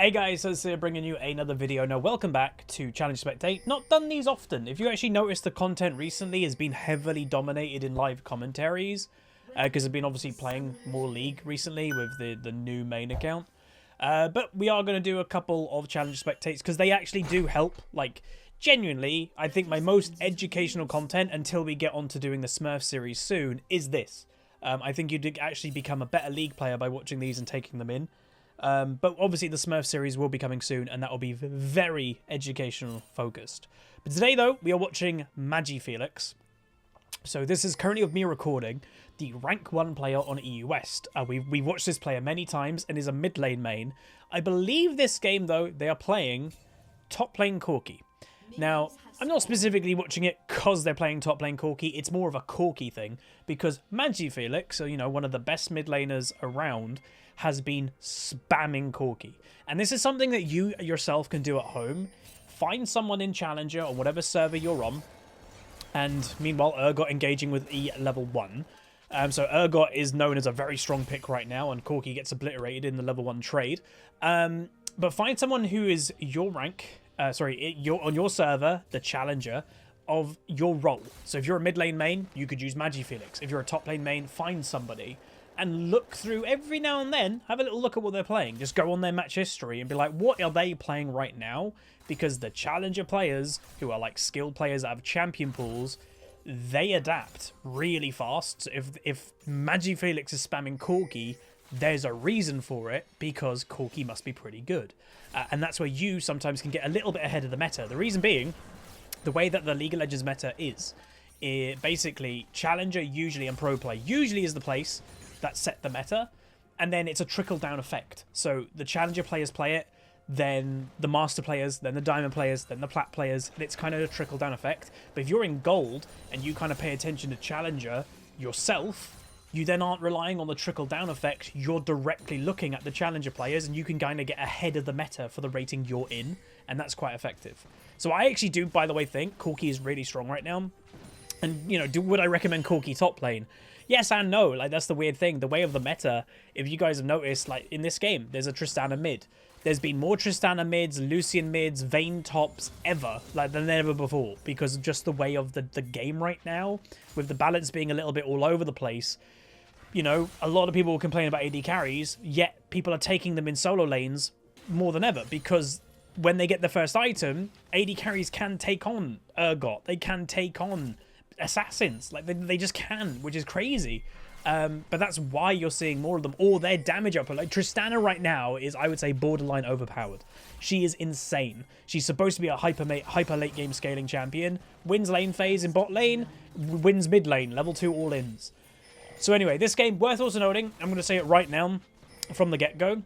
Hey guys, so here bringing you another video. Now welcome back to Challenge Spectate. Not done these often. If you actually noticed, the content recently has been heavily dominated in live commentaries because I've been obviously playing more League recently with the new main account. But we are going to do a couple of Challenge Spectates because they actually do help. Like, genuinely, I think my most educational content until we get on to doing the Smurf series soon is this. I think you'd actually become a better League player by watching these and taking them in. But obviously the Smurf series will be coming soon, and that will be very educational focused. But today, though, we are watching MagiFelix. So this is currently of me recording the rank 1 player on EU West. We've watched this player many times and is a mid lane main. I believe this game, though, they are playing top lane Corki. Now, I'm not specifically watching it because they're playing top lane Corki. It's more of a Corki thing because MagiFelix, so, you know, one of the best mid laners around, has been spamming Corki. And this is something that you yourself can do at home. Find someone in Challenger or whatever server you're on. And meanwhile, Urgot engaging with E level 1. So Urgot is known as a very strong pick right now, and Corki gets obliterated in the level 1 trade. But find someone who is your rank, on your server, the Challenger, of your role. So if you're a mid lane main, you could use MagiFelix. If you're a top lane main, find somebody. And look through every now and then, have a little look at what they're playing. Just go on their match history and be like, what are they playing right now? Because the Challenger players, who are like skilled players that have champion pools, they adapt really fast. So if MagiFelix is spamming Corki, there's a reason for it, because Corki must be pretty good. And that's where you sometimes can get a little bit ahead of the meta. The reason being, the way that the League of Legends meta is, basically Challenger usually and Pro Play usually is the place that set the meta, and then it's a trickle-down effect. So the Challenger players play it, then the Master players, then the Diamond players, then the Plat players, and it's kind of a trickle-down effect. But if you're in Gold, and you kind of pay attention to Challenger yourself, you then aren't relying on the trickle-down effect. You're directly looking at the Challenger players, and you can kind of get ahead of the meta for the rating you're in, and that's quite effective. So I actually do, by the way, think Corki is really strong right now. And, you know, would I recommend Corki top lane? Yes and no. Like, that's the weird thing. The way of the meta, if you guys have noticed, like, in this game, there's a Tristana mid. There's been more Tristana mids, Lucian mids, Vayne tops ever, like, than ever before, because of just the way of the game right now, with the balance being a little bit all over the place. You know, a lot of people will complain about AD carries, yet people are taking them in solo lanes more than ever, because when they get the first item, AD carries can take on Urgot. They can take on assassins, like they just can, which is crazy. But that's why you're seeing more of them, or their damage output. Like Tristana right now is, I would say, borderline overpowered. She is insane. She's supposed to be a hyper late game scaling champion, wins lane phase in bot lane, wins mid lane, level 2 all-ins. So anyway, this game, worth also noting, I'm going to say it right now from the get-go,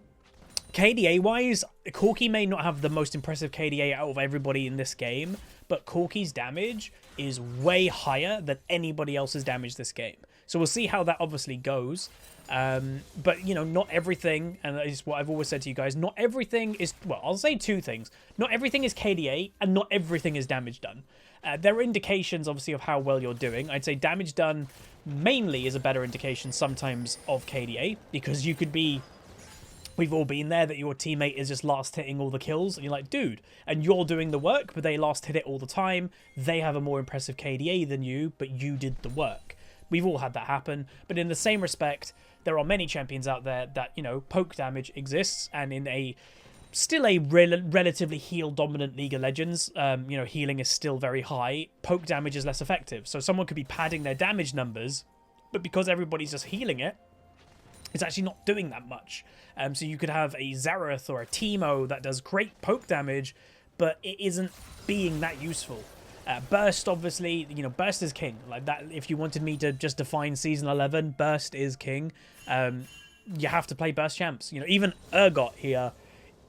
KDA wise, Corki may not have the most impressive KDA out of everybody in this game, but Corki's damage is way higher than anybody else's damage this game. So we'll see how that obviously goes. But, you know, not everything, and that is what I've always said to you guys, not everything is, well, I'll say two things. Not everything is KDA, and not everything is damage done. There are indications, obviously, of how well you're doing. I'd say damage done mainly is a better indication sometimes of KDA, because you could be... We've all been there, that your teammate is just last hitting all the kills, and you're like, dude, and you're doing the work, but they last hit it all the time. They have a more impressive KDA than you, but you did the work. We've all had that happen, but in the same respect, there are many champions out there that, you know, poke damage exists, and in a still a relatively heal-dominant League of Legends, you know, healing is still very high, poke damage is less effective. So someone could be padding their damage numbers, but because everybody's just healing it, it's actually not doing that much. So you could have a Zareth or a Teemo that does great poke damage, but it isn't being that useful. Burst, obviously, you know, Burst is king. Like that, if you wanted me to just define Season 11, Burst is king. You have to play Burst champs. You know, even Urgot here,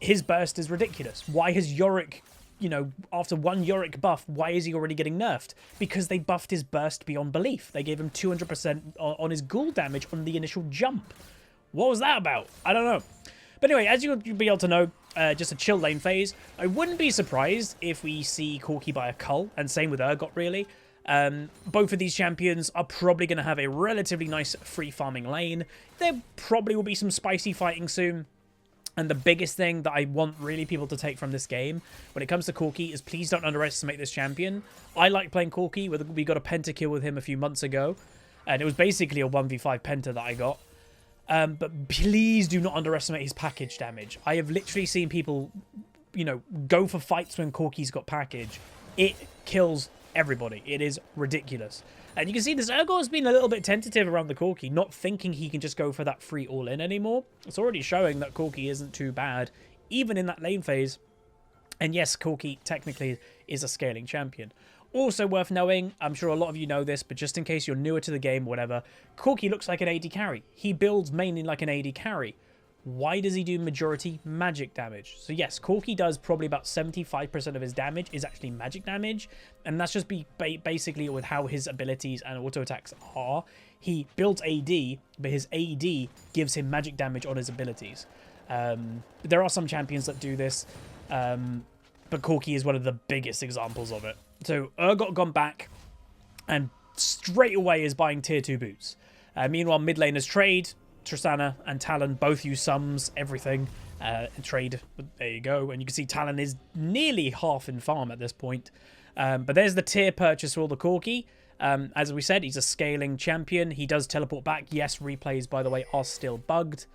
his Burst is ridiculous. Why has Yorick, you know, after one Yorick buff, why is he already getting nerfed? Because they buffed his Burst beyond belief. They gave him 200% on his ghoul damage on the initial jump. What was that about? I don't know. But anyway, as you'll be able to know, just a chill lane phase. I wouldn't be surprised if we see Corki buy a Cull, and same with Urgot, really. Both of these champions are probably going to have a relatively nice free farming lane. There probably will be some spicy fighting soon. And the biggest thing that I want really people to take from this game when it comes to Corki is please don't underestimate this champion. I like playing Corki. We got a Pentakill with him a few months ago. And it was basically a 1v5 Penta that I got. But please do not underestimate his package damage. I have literally seen people, you know, go for fights when Corki's got package. It kills everybody. It is ridiculous. And you can see this Urgot has been a little bit tentative around the Corki, not thinking he can just go for that free all-in anymore. It's already showing that Corki isn't too bad, even in that lane phase. And yes, Corki technically is a scaling champion. Also worth knowing, I'm sure a lot of you know this, but just in case you're newer to the game or whatever, Corki looks like an AD carry. He builds mainly like an AD carry. Why does he do majority magic damage? So yes, Corki does probably about 75% of his damage is actually magic damage. And that's just basically with how his abilities and auto attacks are. He builds AD, but his AD gives him magic damage on his abilities. There are some champions that do this, but Corki is one of the biggest examples of it. So Urgot gone back and straight away is buying tier 2 boots. Meanwhile, mid laners trade. Tristana and Talon both use sums, everything, and trade. There you go. And you can see Talon is nearly half in farm at this point. But there's the tier purchase for all the Corki. As we said, he's a scaling champion. He does teleport back. Yes, replays, by the way, are still bugged.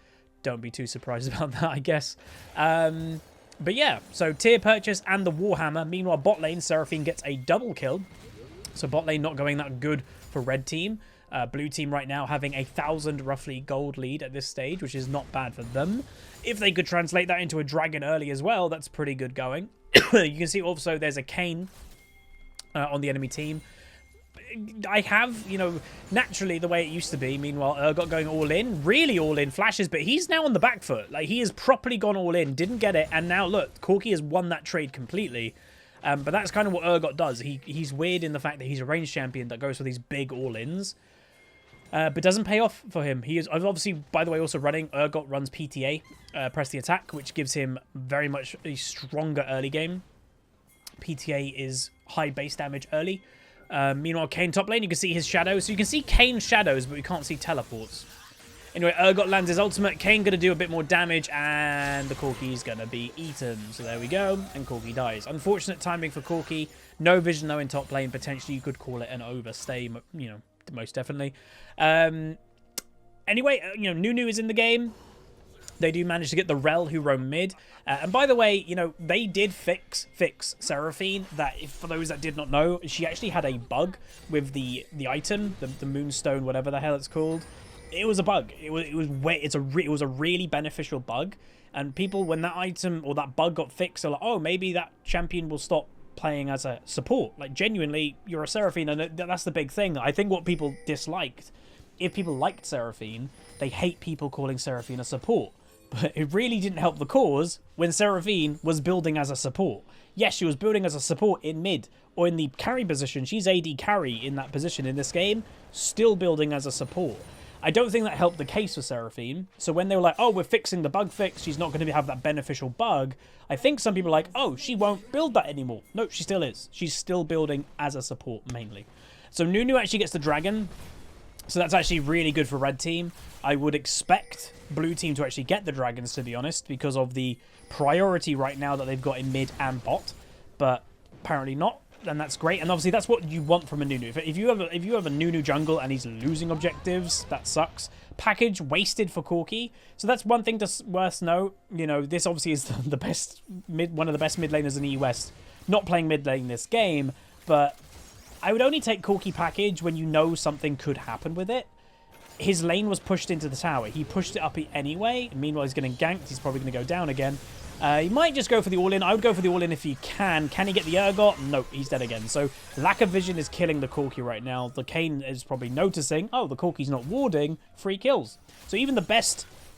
Don't be too surprised about that, I guess. But yeah, so tier purchase and the Warhammer. Meanwhile, bot lane, Seraphine gets a double kill. So bot lane not going that good for red team. Blue team right now having 1,000 roughly gold lead at this stage, which is not bad for them. If they could translate that into a dragon early as well, that's pretty good going. You can see also there's a Kayn on the enemy team. I have, you know, naturally the way it used to be. Meanwhile, Urgot going all in, really all in, flashes, but he's now on the back foot. Like, he has properly gone all in, didn't get it, and now look, Corki has won that trade completely. But that's kind of what Urgot does. He's weird in the fact that he's a ranged champion that goes for these big all-ins. But doesn't pay off for him. He is obviously, by the way, also running. Urgot runs PTA, press the attack, which gives him very much a stronger early game. PTA is high base damage early. Meanwhile, Kayn top lane, you can see his shadows. So you can see Kayn's shadows, but we can't see teleports. Anyway, Urgot lands his ultimate. Kayn going to do a bit more damage, and the Corki's going to be eaten. So there we go, and Corki dies. Unfortunate timing for Corki. No vision, though, in top lane. Potentially, you could call it an overstay, you know, most definitely. Anyway, you know, Nunu is in the game. They do manage to get the Rel who roam mid. And by the way, you know, they did fix Seraphine. That, if, for those that did not know, she actually had a bug with the item, the Moonstone, whatever the hell it's called. It was a bug. It was a really beneficial bug. And people, when that item or that bug got fixed, are like, oh, maybe that champion will stop playing as a support. Like, genuinely, you're a Seraphine, and that's the big thing. I think what people disliked, if people liked Seraphine, they hate people calling Seraphine a support. But it really didn't help the cause when Seraphine was building as a support. Yes, she was building as a support in mid or in the carry position. She's AD carry in that position in this game, still building as a support. I don't think that helped the case for Seraphine. So when they were like, oh, we're fixing the bug fix, she's not going to have that beneficial bug, I think some people are like, oh, she won't build that anymore. No, she still is. She's still building as a support mainly. So Nunu actually gets the dragon. So that's actually really good for red team. I would expect blue team to actually get the dragons, to be honest, because of the priority right now that they've got in mid and bot. But apparently not. And that's great, and obviously that's what you want from a Nunu. If you have a Nunu jungle and he's losing objectives, that sucks. Package wasted for Corki, so that's one thing to worth note. You know, this obviously is the best one of the best mid laners in the US. Not playing mid lane this game, but I would only take Corki package when you know something could happen with it. His lane was pushed into the tower. He pushed it up anyway. Meanwhile, he's getting ganked. He's probably going to go down again. He might just go for the all-in. I would go for the all-in if he can. Can he get the Urgot? Nope, he's dead again. So lack of vision is killing the Corki right now. The Kayn is probably noticing, oh, the Corki's not warding. 3 kills. So even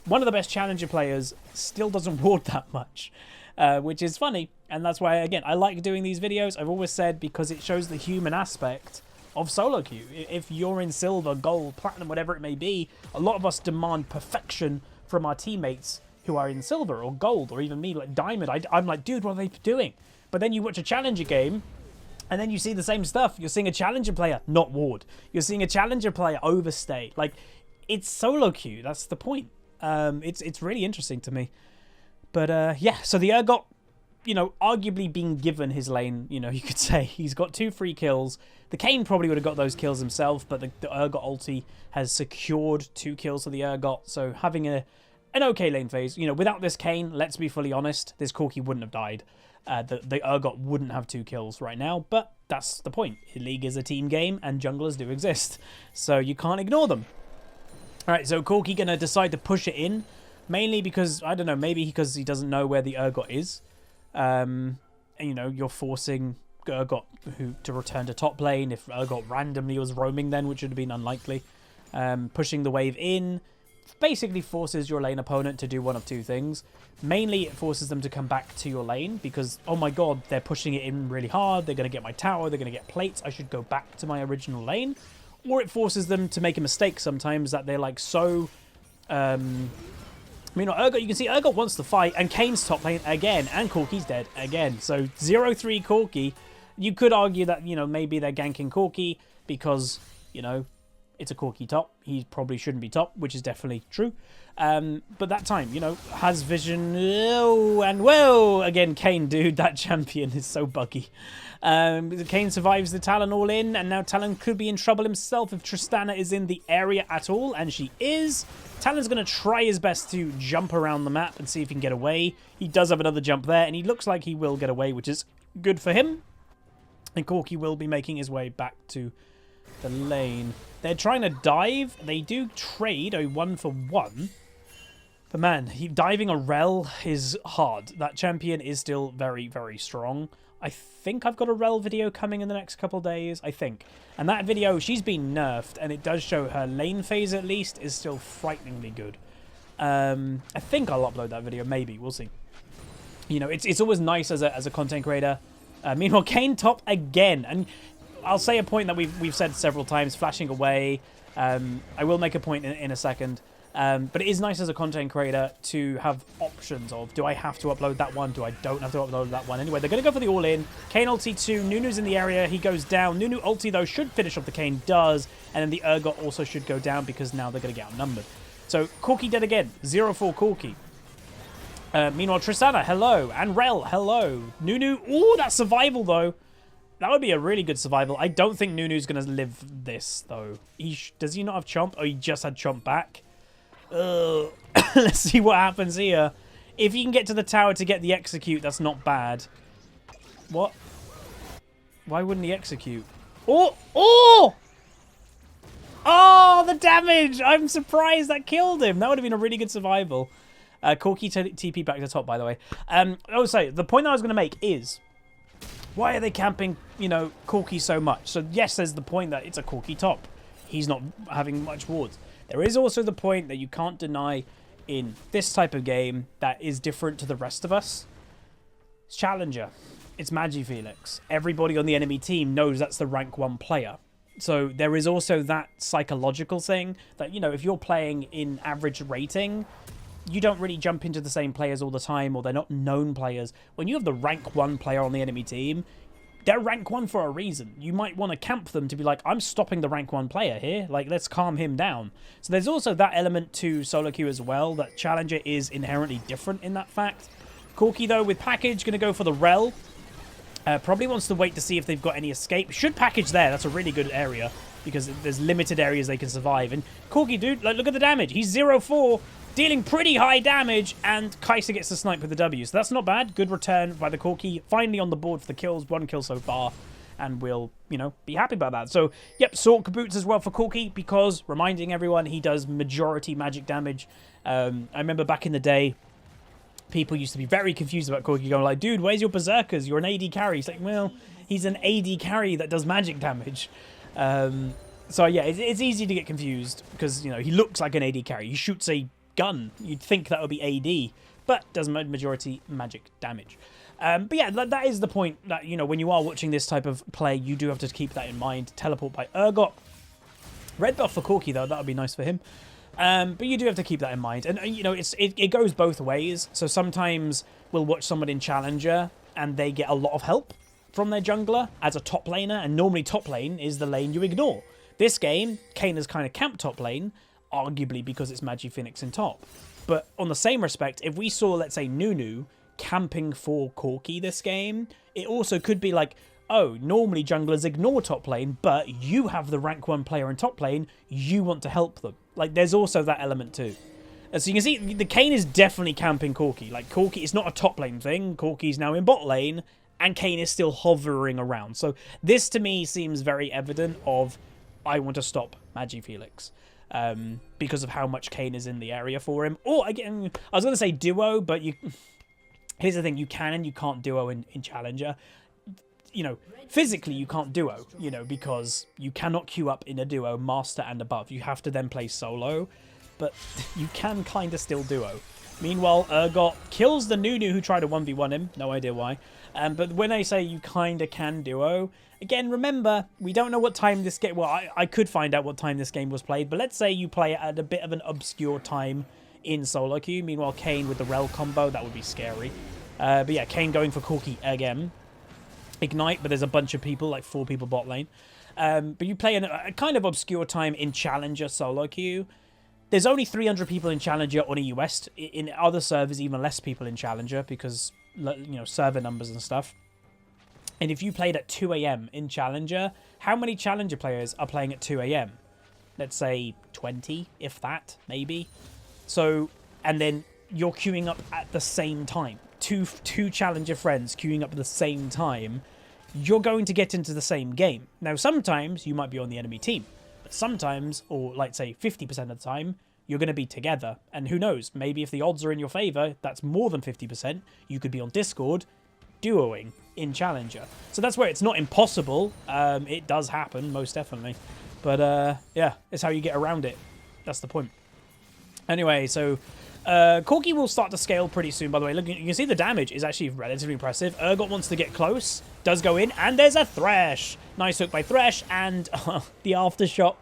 one of the best challenger players still doesn't ward that much, which is funny. And that's why, again, I like doing these videos. I've always said because it shows the human aspect of solo queue. If you're in silver, gold, platinum, whatever it may be, a lot of us demand perfection from our teammates who are in silver or gold, or even me, like diamond. I'm like, dude, what are they doing? But then you watch a challenger game, and then you see the same stuff. You're seeing a challenger player not ward. You're seeing a challenger player overstay. Like, it's solo queue. That's the point. It's really interesting to me. But yeah, so the Urgot, you know, arguably being given his lane, you know, you could say he's got 2 free kills. The Kayn probably would have got those kills himself, but the Urgot ulti has secured 2 kills for the Urgot. So having an okay lane phase, you know, without this Kayn, let's be fully honest, this Corki wouldn't have died. The Urgot wouldn't have 2 kills right now, but that's the point. League is a team game, and junglers do exist, so you can't ignore them. All right, so Corki gonna decide to push it in, mainly because, I don't know, maybe because he doesn't know where the Urgot is. And, you know, you're forcing Urgot to return to top lane. If Urgot randomly was roaming then, which would have been unlikely. Pushing the wave in basically forces your lane opponent to do one of 2 things. Mainly, it forces them to come back to your lane because, oh my god, they're pushing it in really hard. They're going to get my tower. They're going to get plates. I should go back to my original lane. Or it forces them to make a mistake sometimes that they're like so... I mean, Urgot, you can see Urgot wants to fight, and Kayn's top lane again, and Corki's dead again. So 0-3 Corki. You could argue that, you know, maybe they're ganking Corki because, you know, it's a Corki top. He probably shouldn't be top, which is definitely true. But that time, you know, has vision. Oh, and whoa! Again, Kayn, dude, that champion is so buggy. Kayn survives the Talon all in, and now Talon could be in trouble himself if Tristana is in the area at all, and she is. Talon's going to try his best to jump around the map and see if he can get away. He does have another jump there, and he looks like he will get away, which is good for him. And Corki will be making his way back to the lane. They're trying to dive. They do trade a 1-for-1. But man, diving a Rel is hard. That champion is still very, very strong. I think I've got a Rel video coming in the next couple days, I think. And that video, she's been nerfed, and it does show her lane phase at least is still frighteningly good. I think I'll upload that video, maybe. We'll see. You know, it's always nice as a content creator. Meanwhile, Kayn top again. And I'll say a point that we've said several times, flashing away. I will make a point in a second. But it is nice as a content creator to have options of, do I have to upload that one? Do I don't have to upload that one? Anyway, they're going to go for the all-in. Kayn ulti 2. Nunu's in the area. He goes down. Nunu ulti, though, should finish off the Kayn. Does. And then the Urgot also should go down because now they're going to get outnumbered. So, Corki dead again. 0-4 Corki. Meanwhile, Tristana, hello. And Rel, hello. Nunu, ooh, that survival, though. That would be a really good survival. I don't think Nunu's going to live this, though. Does he not have Chomp? Oh, he just had Chomp back. Let's see what happens here. If he can get to the tower to get the execute, that's not bad. What? Why wouldn't he execute? Oh! Oh! Oh, the damage! I'm surprised that killed him. That would have been a really good survival. Corki TP back to top, by the way. So the point that I was going to make is, why are they camping, you know, Corki so much? So yes, there's the point that it's a Corki top. He's not having much wards. There is also the point that you can't deny in this type of game that is different to the rest of us. It's Challenger. It's Magifelix. Everybody on the enemy team knows that's the rank 1 player. So there is also that psychological thing that, you know, if you're playing in average rating, you don't really jump into the same players all the time, or they're not known players. When you have the rank 1 player on the enemy team, they're rank 1 for a reason. You might want to camp them to be like, I'm stopping the rank 1 player here. Like, let's calm him down. So there's also that element to solo queue as well, that Challenger is inherently different in that fact. Corki, though, with package, going to go for the Rel. Probably wants to wait to see if they've got any escape. Should package there. That's a really good area because there's limited areas they can survive. And Corki, dude, like, look at the damage. He's 0-4. Dealing pretty high damage, and Kai'Sa gets the snipe with the W. So that's not bad. Good return by the Corki. Finally on the board for the kills. 1 kill so far. And we'll, you know, be happy about that. So, yep, Sork boots as well for Corki because, reminding everyone, he does majority magic damage. I remember back in the day, people used to be very confused about Corki, going like, dude, where's your Berserkers? You're an AD carry. It's like, well, he's an AD carry that does magic damage. So, yeah, it's easy to get confused because, you know, he looks like an AD carry. He shoots a gun. You'd think that would be AD, but does majority magic damage. But yeah, that is the point that, you know, when you are watching this type of play, you do have to keep that in mind. Teleport by Urgot. Red buff for Corki, though. That would be nice for him. But you do have to keep that in mind. And, you know, it goes both ways. So sometimes we'll watch someone in Challenger and they get a lot of help from their jungler as a top laner. And normally top lane is the lane you ignore. This game, Kayn has kind of camped top lane, arguably because it's Magifelix in top. But on the same respect, if we saw, let's say, Nunu camping for Corki this game, it also could be like, oh, normally junglers ignore top lane, but you have the rank 1 player in top lane, you want to help them. Like, there's also that element too. So you can see, the Kayn is definitely camping Corki. Like, Corki is not a top lane thing, Corki's now in bot lane, and Kayn is still hovering around. So this, to me, seems very evident of, I want to stop MagiFelix. Because of how much Kayn is in the area for him. Or, again, I was going to say duo, but here's the thing, you can and you can't duo in Challenger. You know, physically you can't duo, you know, because you cannot queue up in a duo, master and above. You have to then play solo, but you can kind of still duo. Meanwhile, Urgot kills the Nunu who tried to 1v1 him. No idea why. But when I say you kind of can duo, again, remember, we don't know what time this game... Well, I could find out what time this game was played, but let's say you play it at a bit of an obscure time in solo queue. Meanwhile, Kayn with the Rel combo, that would be scary. But yeah, Kayn going for Corki again. Ignite, but there's a bunch of people, like 4 people bot lane. But you play in a kind of obscure time in Challenger solo queue. There's only 300 people in Challenger on EU West. In other servers, even less people in Challenger because, you know, server numbers and stuff. And if you played at 2 AM in Challenger, how many Challenger players are playing at 2 AM? Let's say 20, if that, maybe. So, and then you're queuing up at the same time. Two Challenger friends queuing up at the same time. You're going to get into the same game. Now, sometimes you might be on the enemy team. But sometimes, or like say 50% of the time, you're going to be together. And who knows, maybe if the odds are in your favor, that's more than 50%, you could be on Discord duoing in Challenger. So that's where it's not impossible. It does happen, most definitely. But yeah, it's how you get around it. That's the point. Anyway, so Corki will start to scale pretty soon, by the way. Look, you can see the damage is actually relatively impressive. Urgot wants to get close, does go in, and there's a Thresh. Nice hook by Thresh, and the Aftershock.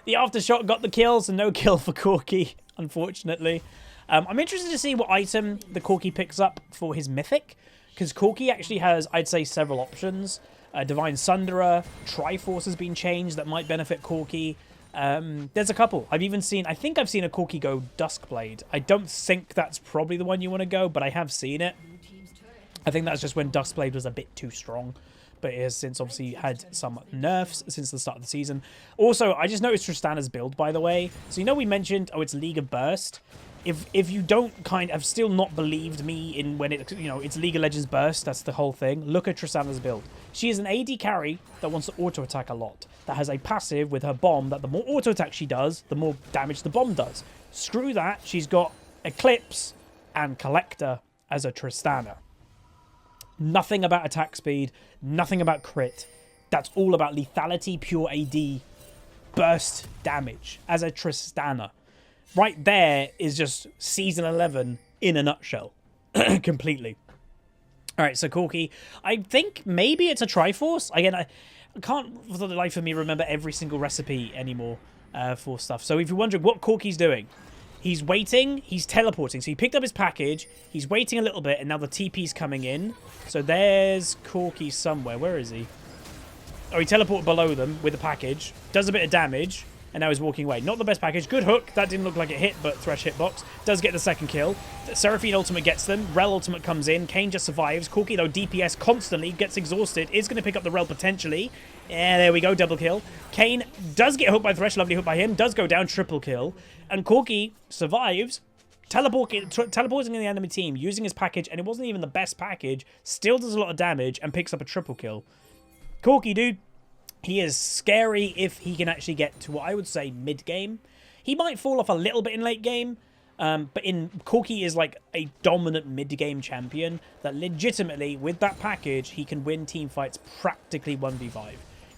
The Aftershock got the kill, so no kill for Corki, unfortunately. I'm interested to see what item the Corki picks up for his Mythic, because Corki actually has, I'd say, several options. Divine Sunderer, Triforce has been changed that might benefit Corki. There's a couple. I think I've seen a Corki go Duskblade. I don't think that's probably the one you want to go, but I have seen it. I think that's just when Duskblade was a bit too strong. But it has since obviously had some nerfs since the start of the season. Also, I just noticed Tristana's build, by the way. So, you know, we mentioned, oh, it's League of Burst. If you don't have still not believed me in when it, you know, it's League of Legends Burst, that's the whole thing. Look at Tristana's build. She is an AD carry that wants to auto attack a lot. That has a passive with her bomb that the more auto attack she does, the more damage the bomb does. Screw that. She's got Eclipse and Collector as a Tristana. Nothing about attack speed, nothing about crit. That's all about lethality, pure AD, burst damage as a Tristana. Right there is just Season 11 in a nutshell. Completely. Alright, so Corki. I think maybe it's a Triforce. Again, I can't for the life of me remember every single recipe anymore for stuff. So if you're wondering what Corki's doing, he's waiting, he's teleporting. So he picked up his package, he's waiting a little bit, and now the TP's coming in. So there's Corki somewhere. Where is he? Oh, he teleported below them with the package, does a bit of damage, and now he's walking away. Not the best package. Good hook. That didn't look like it hit, but Thresh hitbox. Does get the second kill. Seraphine ultimate gets them. Rel ultimate comes in. Kayn just survives. Corki, though, DPS constantly. Gets exhausted. Is going to pick up the Rel potentially. Yeah, there we go. Double kill. Kayn does get hooked by Thresh. Lovely hook by him. Does go down. Triple kill. And Corki survives. Teleporting in the enemy team. Using his package. And it wasn't even the best package. Still does a lot of damage. And picks up a triple kill. Corki, dude. He is scary if he can actually get to what I would say mid-game. He might fall off a little bit in late game, but Corki is like a dominant mid-game champion that legitimately, with that package, he can win team fights practically 1v5.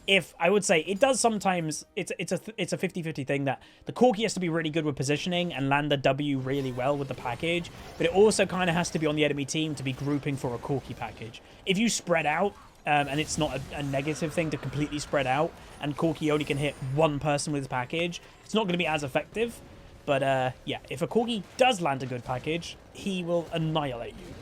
If I would say it does sometimes, it's a 50-50 thing that the Corki has to be really good with positioning and land the W really well with the package, but it also kind of has to be on the enemy team to be grouping for a Corki package. If you spread out, and it's not a negative thing to completely spread out, and Corki only can hit one person with his package, it's not going to be as effective. But yeah, if a Corki does land a good package, he will annihilate you.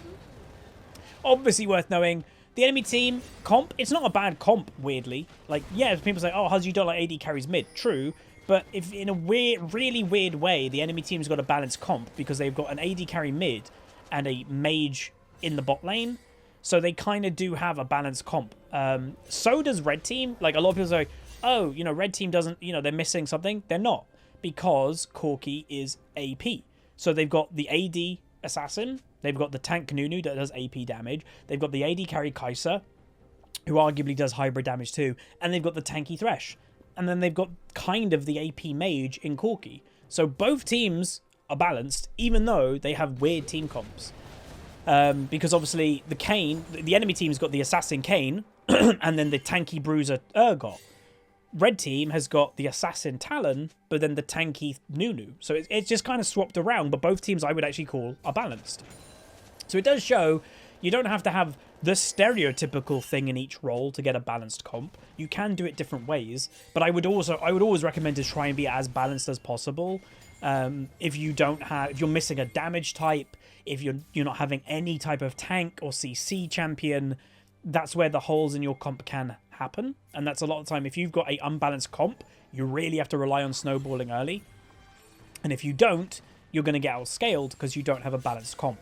Obviously worth knowing, the enemy team comp, it's not a bad comp, weirdly. Like, yeah, people say, oh, Huzz, you don't like AD carries mid. True, But if in a really weird way, the enemy team's got a balanced comp because they've got an AD carry mid and a mage in the bot lane. So they kind of do have a balanced comp. So does red team. Like, a lot of people say, oh, you know, red team doesn't, you know, they're missing something. They're not, because Corki is AP. So they've got the AD assassin. They've got the tank Nunu that does AP damage. They've got the AD carry Kai'Sa, who arguably does hybrid damage too. And they've got the tanky Thresh. And then they've got kind of the AP mage in Corki. So both teams are balanced, even though they have weird team comps. Because obviously the Kayn, the enemy team's got the assassin Kayn, and then the tanky bruiser Urgot. Red team has got the assassin Talon, but then the tanky Nunu. So it's just kind of swapped around, but both teams I would actually call are balanced. So it does show you don't have to have the stereotypical thing in each role to get a balanced comp. You can do it different ways, but I would always recommend to try and be as balanced as possible. If you're missing a damage type, if you're not having any type of tank or CC champion, that's where the holes in your comp can happen. And that's a lot of the time, if you've got a unbalanced comp, you really have to rely on snowballing early. And if you don't, you're going to get outscaled because you don't have a balanced comp.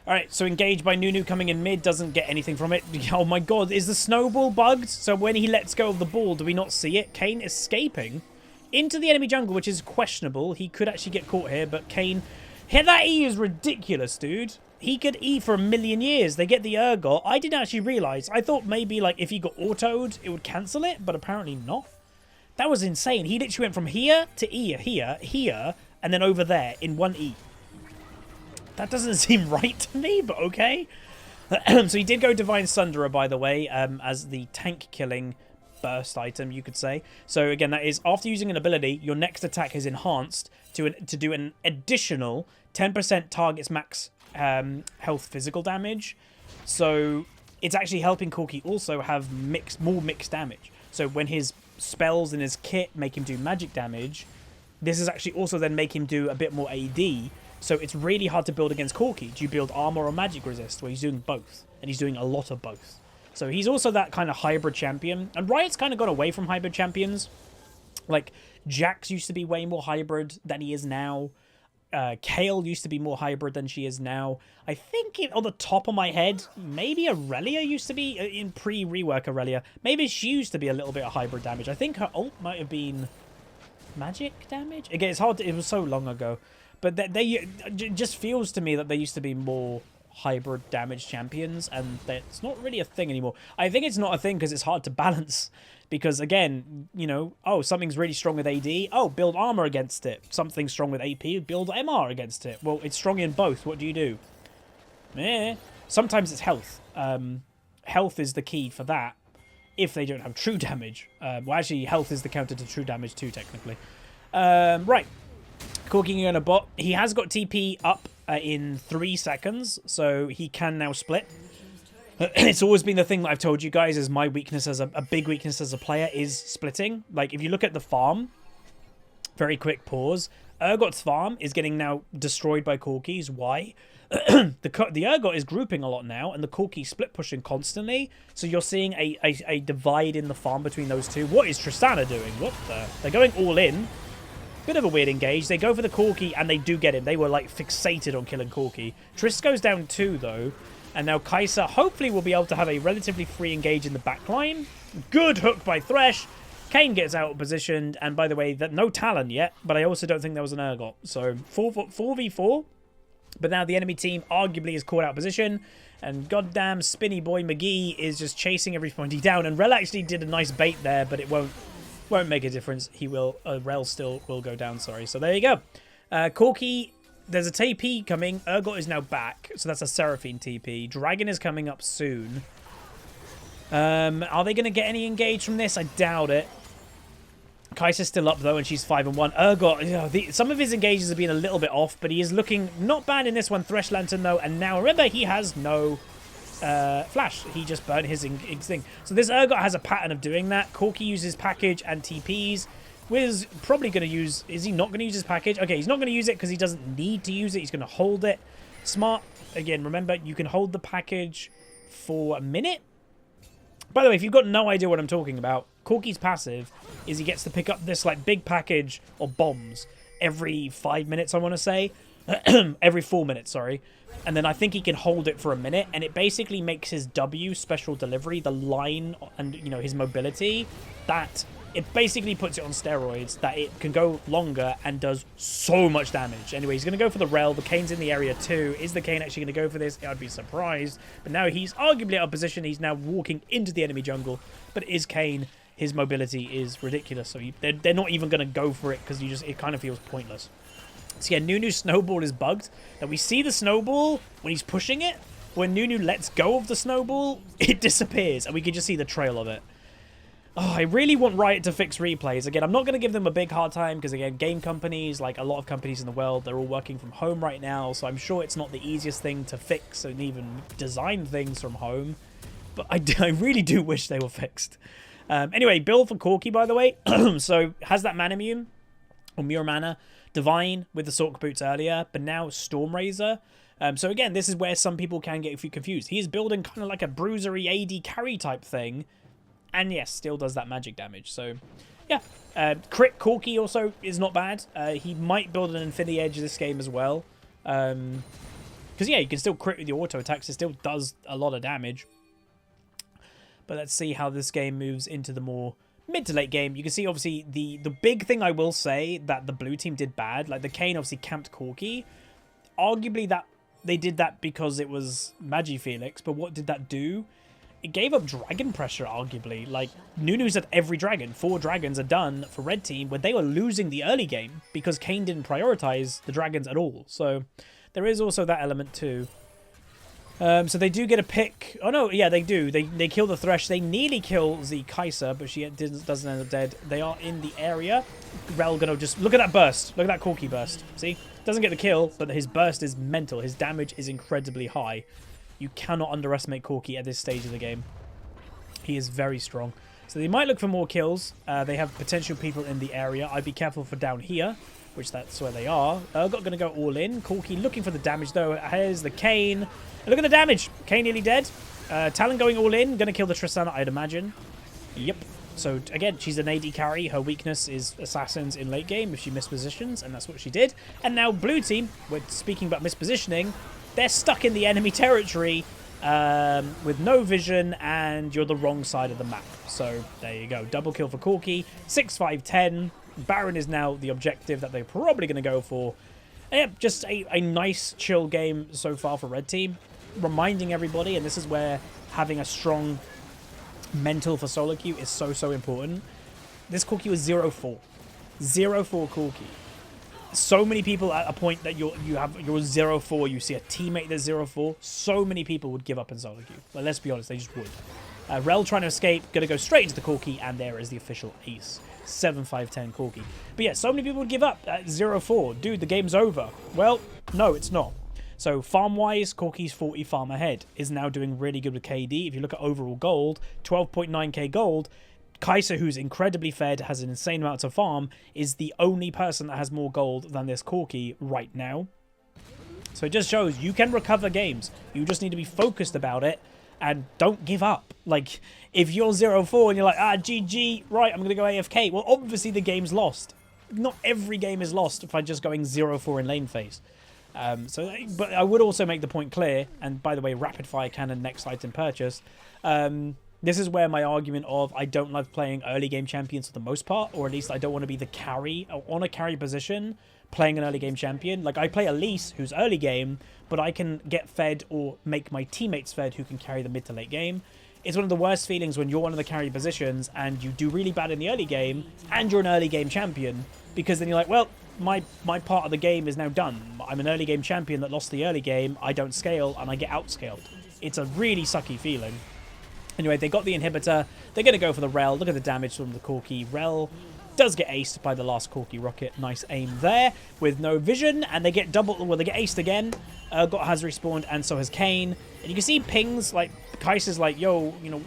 Alright, so engaged by Nunu coming in mid, doesn't get anything from it. Oh my god, is the snowball bugged? So when he lets go of the ball, do we not see it? Kayn escaping into the enemy jungle, which is questionable. He could actually get caught here, but Kayn... That E is ridiculous, dude. He could E for a million years. They get the Urgot. I didn't actually realise. I thought maybe like if he got autoed, it would cancel it, but apparently not. That was insane. He literally went from here to E, here, and then over there in one E. That doesn't seem right to me, but okay. So he did go Divine Sunderer, by the way, as the tank killing burst item, you could say. So again, that is after using an ability, your next attack is enhanced to do an additional 10% target's max health physical damage. So it's actually helping Corki also have more mixed damage. So when his spells and his kit make him do magic damage, this is actually also then make him do a bit more AD. So it's really hard to build against Corki. Do you build armor or magic resist? Well, he's doing both, and he's doing a lot of both. So he's also that kind of hybrid champion. And Riot's kind of gone away from hybrid champions. Like, Jax used to be way more hybrid than he is now. Kayle used to be more hybrid than she is now. I think on the top of my head, maybe Aurelia used to be, in pre-rework Aurelia, maybe she used to be a little bit of hybrid damage. I think her ult might have been magic damage. Again, it's hard to, it was so long ago. But it just feels to me that there used to be more hybrid damage champions, and that's not really a thing anymore. I think it's not a thing because it's hard to balance. Because again, you know, oh, something's really strong with AD. Oh, build armor against it. Something's strong with AP. Build MR against it. Well, it's strong in both. What do you do? Sometimes it's health. Health is the key for that. If they don't have true damage. Well, actually, health is the counter to true damage too, technically. Right. Corki in a bot. He has got TP up in 3 seconds, so he can now split. It's always been the thing that I've told you guys is my weakness as a big weakness as a player is splitting. Like, if you look at the farm, very quick pause, Urgot's farm is getting now destroyed by Corki's. Why? The Urgot is grouping a lot now, and the Corki split pushing constantly. So you're seeing a divide in the farm between those two. What is Tristana doing? What the? They're going all in. Bit of a weird engage. They go for the Corki, and they do get him. They were, like, fixated on killing Corki. Trist goes down 2, though. And now Kai'Sa hopefully will be able to have a relatively free engage in the backline. Good hook by Thresh. Kayn gets out positioned. And by the way, no Talon yet. But I also don't think there was an Urgot. So 4v4. But now the enemy team arguably is caught out position. And goddamn Spinny Boy McGee is just chasing everybody down. And Rel actually did a nice bait there. But it won't make a difference. He will... Rel still will go down, sorry. So there you go. Corki... There's a TP coming. Urgot is now back. So that's a Seraphine TP. Dragon is coming up soon. Are they going to get any engage from this? I doubt it. Kai'Sa's still up, though, and she's 5-1. Urgot, some of his engages have been a little bit off, but he is looking not bad in this one. Thresh Lantern, though. And now, remember, he has no flash. He just burnt his thing. So this Urgot has a pattern of doing that. Corki uses package and TPs. Wiz probably going to use... Is he not going to use his package? Okay, he's not going to use it because he doesn't need to use it. He's going to hold it. Smart. Again, remember, you can hold the package for a minute. By the way, if you've got no idea what I'm talking about, Corki's passive is he gets to pick up this like big package of bombs every 5 minutes, I want to say. Every 4 minutes, sorry. And then I think he can hold it for a minute, and it basically makes his W, special delivery, the line, and, you know, his mobility, that it basically puts it on steroids, that it can go longer and does so much damage. Anyway, he's going to go for the Rel. The Kane's in the area too. Is the Kane actually going to go for this? I'd be surprised. But now he's arguably out of position. He's now walking into the enemy jungle. But is Kane, his mobility is ridiculous. So they're not even going to go for it because it kind of feels pointless. So yeah, Nunu's snowball is bugged. Now we see the snowball when he's pushing it. When Nunu lets go of the snowball, it disappears. And we can just see the trail of it. Oh, I really want Riot to fix replays. Again, I'm not going to give them a big hard time because, again, game companies, like a lot of companies in the world, they're all working from home right now. So I'm sure it's not the easiest thing to fix and even design things from home. But I really do wish they were fixed. Anyway, build for Corki, by the way. So has that Manamune, or Mure Mana, Divine with the Sork Boots earlier, but now Stormrazor. So again, this is where some people can get confused. He is building kind of like a bruisery AD carry type thing. And yes, still does that magic damage. So, yeah. Crit Corki also is not bad. He might build an Infinity Edge this game as well. Because, yeah, you can still crit with your auto attacks. It still does a lot of damage. But let's see how this game moves into the more mid to late game. You can see, obviously, the big thing I will say that the blue team did bad. Like, the Kane obviously camped Corki. Arguably, that they did that because it was Magifelix. But what did that do? It gave up dragon pressure, arguably. Like, Nunu's at every dragon. 4 dragons are done for red team, where they were losing the early game because Kane didn't prioritize the dragons at all. So, there is also that element too. So they do get a pick. Oh, no, yeah, they do. They kill the Thresh. They nearly kill the Kai'Sa, but she doesn't end up dead. They are in the area. Rel gonna just... Look at that burst. Look at that Corki burst. See? Doesn't get the kill, but his burst is mental. His damage is incredibly high. You cannot underestimate Corki at this stage of the game. He is very strong. So they might look for more kills. They have potential people in the area. I'd be careful for down here, which that's where they are. Urgot going to go all in. Corki looking for the damage, though. Here's the Kane. And look at the damage. Kane nearly dead. Talon going all in. Going to kill the Tristana, I'd imagine. Yep. So, again, she's an AD carry. Her weakness is assassins in late game if she mispositions, and that's what she did. And now blue team, we're speaking about mispositioning, they're stuck in the enemy territory with no vision, and you're the wrong side of the map. So there you go. Double kill for Corki. 6-5-10. Baron is now the objective that they're probably going to go for. And yeah, just a nice, chill game so far for red team. Reminding everybody, and this is where having a strong mental for solo queue is so important. This Corki was 0-4. 0-4 Corki. So many people at a point that you're 0-4, you see a teammate that's 0-4, so many people would give up in solo queue. But let's be honest, they just would. Rel trying to escape, gonna go straight into the Corki, and there is the official ace. 7-5-10 Corki. But yeah, so many people would give up at 0-4. Dude, the game's over. Well, no, it's not. So farm-wise, Corki's 40 farm ahead. Is now doing really good with KD. If you look at overall gold, 12.9k gold. Kai'Sa, who's incredibly fed, has an insane amount of farm, is the only person that has more gold than this Corki right now. So it just shows you can recover games. You just need to be focused about it and don't give up. Like, if you're 0-4 and you're like, GG, right, I'm going to go AFK. Well, obviously the game's lost. Not every game is lost by just going 0-4 in lane phase. But I would also make the point clear, and by the way, rapid fire cannon next item purchase. This is where my argument of I don't love playing early game champions for the most part, or at least I don't want to be the carry or on a carry position playing an early game champion. Like, I play Elise, who's early game, but I can get fed or make my teammates fed who can carry the mid to late game. It's one of the worst feelings when you're one of the carry positions and you do really bad in the early game and you're an early game champion, because then you're like, well, my part of the game is now done. I'm an early game champion that lost the early game, I don't scale, and I get outscaled. It's a really sucky feeling. Anyway, they got the inhibitor. They're going to go for the Rel. Look at the damage from the Corki. Rel does get aced by the last Corki rocket. Nice aim there with no vision. And they get double... Well, they get aced again. Has respawned, and so has Kane. And you can see pings, like, Kai'Sa's like, yo, you know,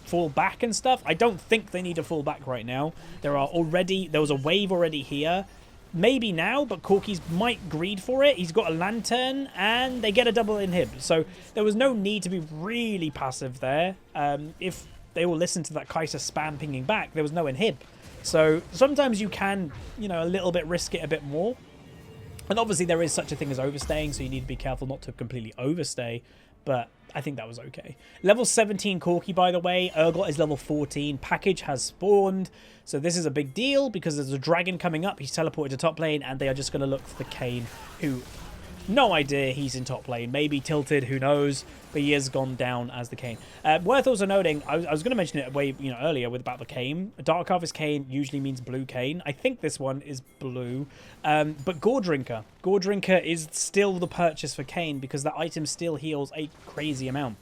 fall back and stuff. I don't think they need to fall back right now. There was a wave already here. Maybe now, but Corki's might greed for it. He's got a lantern, and they get a double inhib. So there was no need to be really passive there. If they will listen to that Kai'Sa spam pinging back. There was no inhib. So sometimes you can, you know, a little bit risk it a bit more. And obviously there is such a thing as overstaying, so you need to be careful not to completely overstay. But I think that was okay. Level 17 Corki, by the way. Urgot is level 14. Package has spawned. So this is a big deal because there's a dragon coming up. He's teleported to top lane, and they are just going to look for the Kayn, who... no idea he's in top lane. Maybe tilted, who knows? But he has gone down as the Kayn. Worth also noting, I was going to mention it way earlier about the Kayn. Dark Harvest Kayn usually means blue Kayn. I think this one is blue. But Gore Drinker. Gore Drinker is still the purchase for Kayn because that item still heals a crazy amount.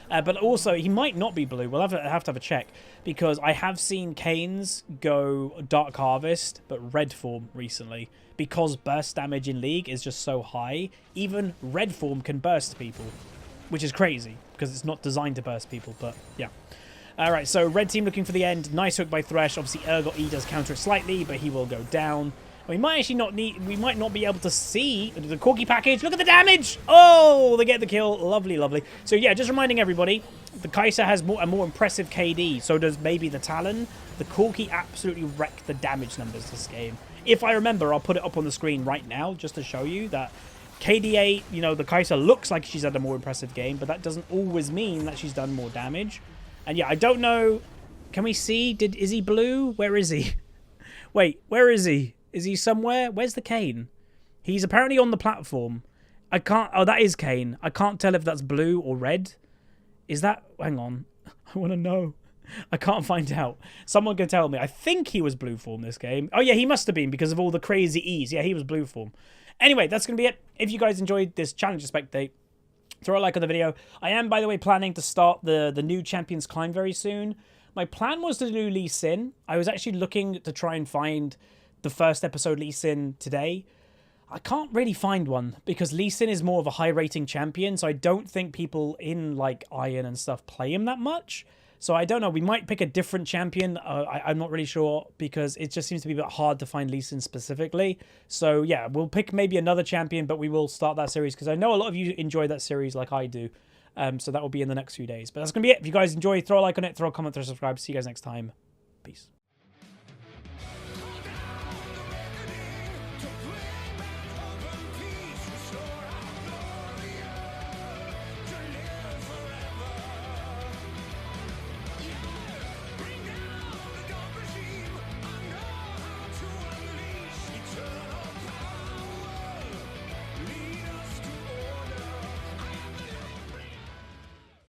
But also, he might not be blue. We'll have to have a check. Because I have seen Kayns go Dark Harvest, but red form recently. Because burst damage in League is just so high, even red form can burst people. Which is crazy, because it's not designed to burst people, but yeah. Alright, so red team looking for the end. Nice hook by Thresh. Obviously, Urgot E does counter it slightly, but he will go down. We might actually not need... we might not be able to see the Corki package. Look at the damage! Oh, they get the kill. Lovely, lovely. So yeah, just reminding everybody, the Kai'Sa has a more impressive KD. So does maybe the Talon. The Corki absolutely wrecked the damage numbers this game. If I remember, I'll put it up on the screen right now just to show you that KDA, you know, the Kai'Sa looks like she's had a more impressive game, but that doesn't always mean that she's done more damage. And yeah, I don't know. Can we see? Is he blue? Where is he? Wait, where is he? Is he somewhere? Where's the Kayn? He's apparently on the platform. I can't... oh, that is Kayn. I can't tell if that's blue or red. Is that... hang on. I want to know. I can't find out. Someone can tell me. I think he was blue form this game. Oh, yeah, he must have been because of all the crazy E's. Yeah, he was blue form. Anyway, that's going to be it. If you guys enjoyed this challenge spectate, throw a like on the video. I am, by the way, planning to start the new Champions Climb very soon. My plan was to do Lee Sin. I was actually looking to try and find the first episode Lee Sin today. I can't really find one because Lee Sin is more of a high rating champion, so I don't think people in like Iron and stuff play him that much. So I don't know, we might pick a different champion. I'm not really sure because it just seems to be a bit hard to find Lee Sin specifically. So yeah, we'll pick maybe another champion, but we will start that series because I know a lot of you enjoy that series like I do. So that will be in the next few days. But that's going to be it. If you guys enjoy, throw a like on it, throw a comment, throw a subscribe. See you guys next time. Peace.